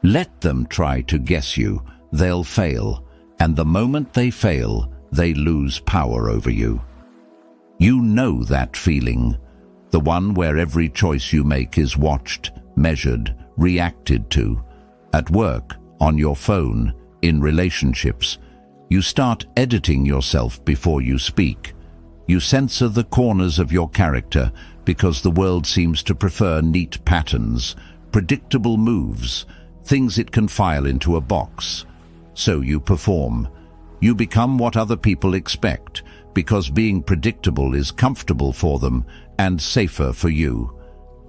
Let them try to guess you. They'll fail, and the moment they fail, they lose power over you. You know that feeling, the one where every choice you make is watched, measured, reacted to. At work, on your phone, in relationships, you start editing yourself before you speak. You censor the corners of your character because the world seems to prefer neat patterns, predictable moves, things it can file into a box. So you perform. You become what other people expect, because being predictable is comfortable for them and safer for you.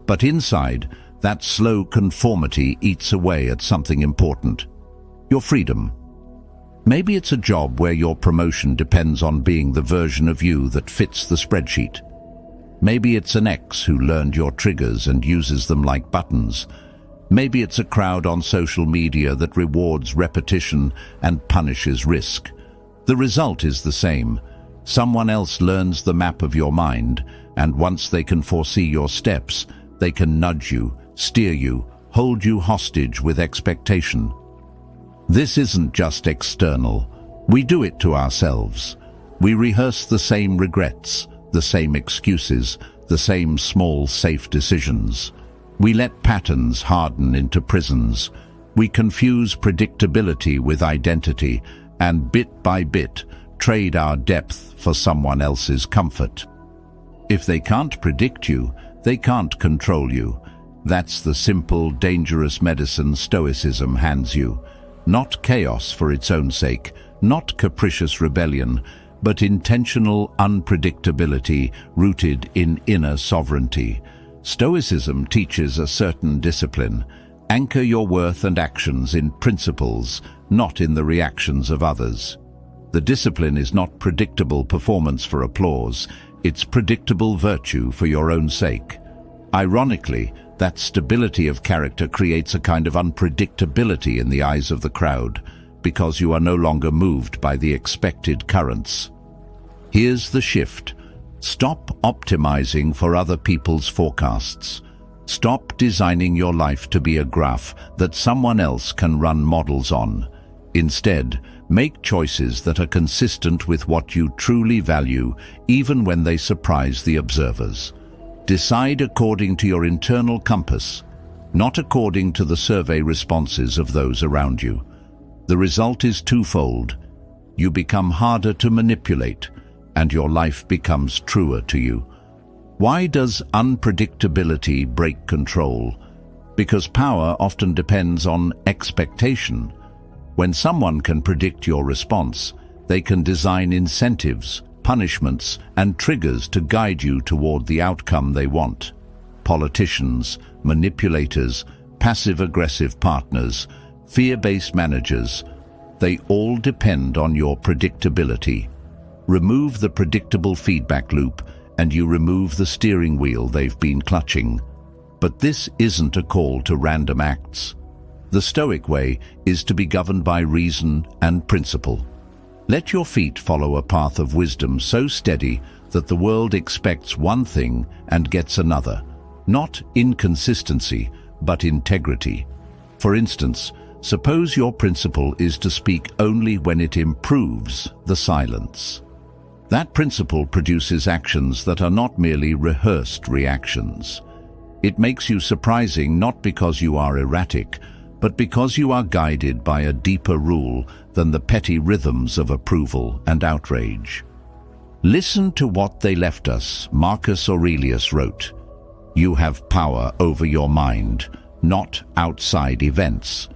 But inside, that slow conformity eats away at something important: your freedom. Maybe it's a job where your promotion depends on being the version of you that fits the spreadsheet. Maybe it's an ex who learned your triggers and uses them like buttons. Maybe it's a crowd on social media that rewards repetition and punishes risk. The result is the same. Someone else learns the map of your mind, and once they can foresee your steps, they can nudge you, steer you, hold you hostage with expectation. This isn't just external. We do it to ourselves. We rehearse the same regrets, the same excuses, the same small, safe decisions. We let patterns harden into prisons. We confuse predictability with identity, and bit by bit, trade our depth for someone else's comfort. If they can't predict you, they can't control you. That's the simple, dangerous medicine Stoicism hands you. Not chaos for its own sake, not capricious rebellion, but intentional unpredictability rooted in inner sovereignty. Stoicism teaches a certain discipline. Anchor your worth and actions in principles, not in the reactions of others. The discipline is not predictable performance for applause, it's predictable virtue for your own sake. Ironically, that stability of character creates a kind of unpredictability in the eyes of the crowd, because you are no longer moved by the expected currents. Here's the shift. Stop optimizing for other people's forecasts. Stop designing your life to be a graph that someone else can run models on. Instead, make choices that are consistent with what you truly value, even when they surprise the observers. Decide according to your internal compass, not according to the survey responses of those around you. The result is twofold. You become harder to manipulate, and your life becomes truer to you. Why does unpredictability break control? Because power often depends on expectation. When someone can predict your response, they can design incentives, punishments, and triggers to guide you toward the outcome they want. Politicians, manipulators, passive-aggressive partners, fear-based managers, they all depend on your predictability. Remove the predictable feedback loop, and you remove the steering wheel they've been clutching. But this isn't a call to random acts. The Stoic way is to be governed by reason and principle. Let your feet follow a path of wisdom so steady that the world expects one thing and gets another. Not inconsistency, but integrity. For instance, suppose your principle is to speak only when it improves the silence. That principle produces actions that are not merely rehearsed reactions. It makes you surprising not because you are erratic, but because you are guided by a deeper rule than the petty rhythms of approval and outrage. Listen to what they left us. Marcus Aurelius wrote, "You have power over your mind, not outside events.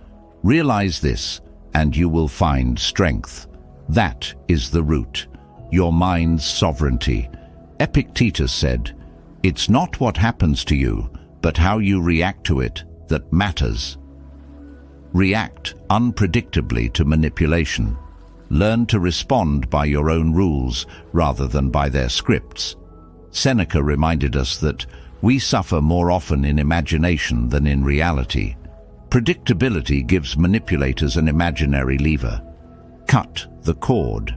Realize this, and you will find strength. That is the root, your mind's sovereignty." Epictetus said, "It's not what happens to you, but how you react to it that matters." React unpredictably to manipulation. Learn to respond by your own rules rather than by their scripts. Seneca reminded us that we suffer more often in imagination than in reality. Predictability gives manipulators an imaginary lever. Cut the cord.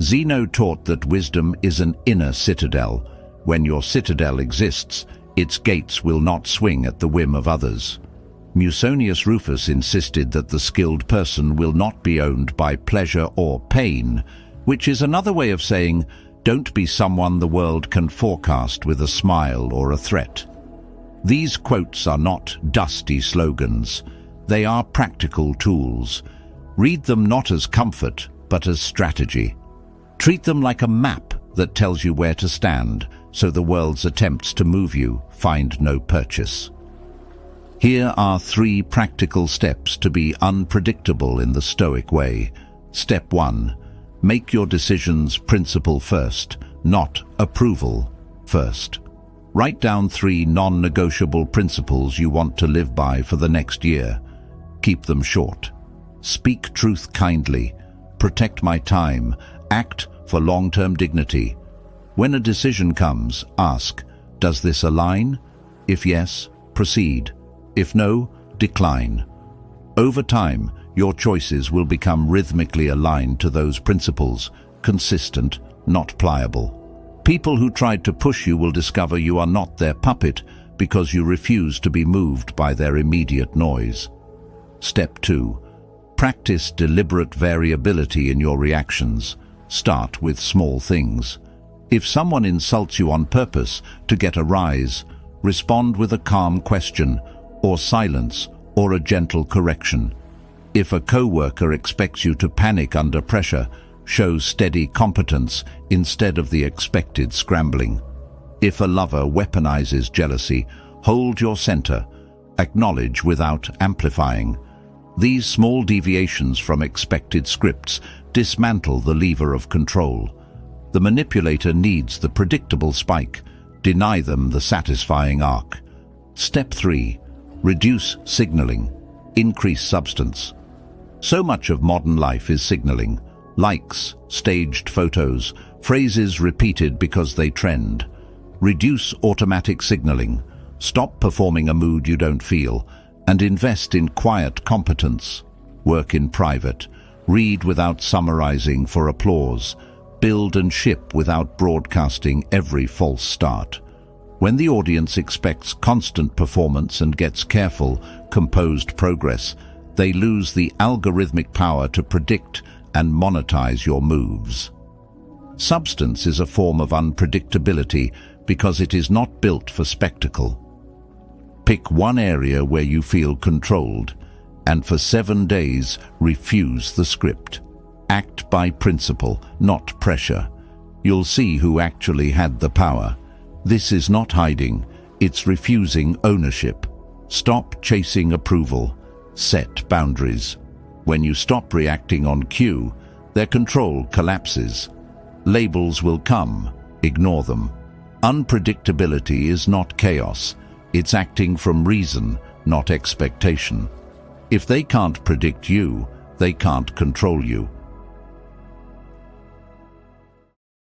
Zeno taught that wisdom is an inner citadel. When your citadel exists, its gates will not swing at the whim of others. Musonius Rufus insisted that the skilled person will not be owned by pleasure or pain, which is another way of saying, don't be someone the world can forecast with a smile or a threat. These quotes are not dusty slogans. They are practical tools. Read them not as comfort, but as strategy. Treat them like a map that tells you where to stand, so the world's attempts to move you find no purchase. Here are 3 practical steps to be unpredictable in the Stoic way. Step 1. Make your decisions principle first, not approval first. Write down 3 non-negotiable principles you want to live by for the next year. Keep them short. Speak truth kindly. Protect my time. Act for long-term dignity. When a decision comes, ask, does this align? If yes, proceed. If no, decline. Over time, your choices will become rhythmically aligned to those principles, consistent, not pliable. People who tried to push you will discover you are not their puppet because you refuse to be moved by their immediate noise. Step 2. Practice deliberate variability in your reactions. Start with small things. If someone insults you on purpose to get a rise, respond with a calm question, or silence, or a gentle correction. If a co-worker expects you to panic under pressure, show steady competence instead of the expected scrambling. If a lover weaponizes jealousy, hold your center. Acknowledge without amplifying. These small deviations from expected scripts dismantle the lever of control. The manipulator needs the predictable spike. Deny them the satisfying arc. Step 3. Reduce signaling. Increase substance. So much of modern life is signaling. Likes, staged photos, phrases repeated because they trend. Reduce automatic signaling. Stop performing a mood you don't feel, and invest in quiet competence. Work in private. Read without summarizing for applause. Build and ship without broadcasting every false start. When the audience expects constant performance and gets careful, composed progress, they lose the algorithmic power to predict and monetize your moves. Substance is a form of unpredictability because it is not built for spectacle. Pick one area where you feel controlled, and for 7 days refuse the script. Act by principle, not pressure. You'll see who actually had the power. This is not hiding, it's refusing ownership. Stop chasing approval. Set boundaries. When you stop reacting on cue, their control collapses. Labels will come. Ignore them. Unpredictability is not chaos. It's acting from reason, not expectation. If they can't predict you, they can't control you.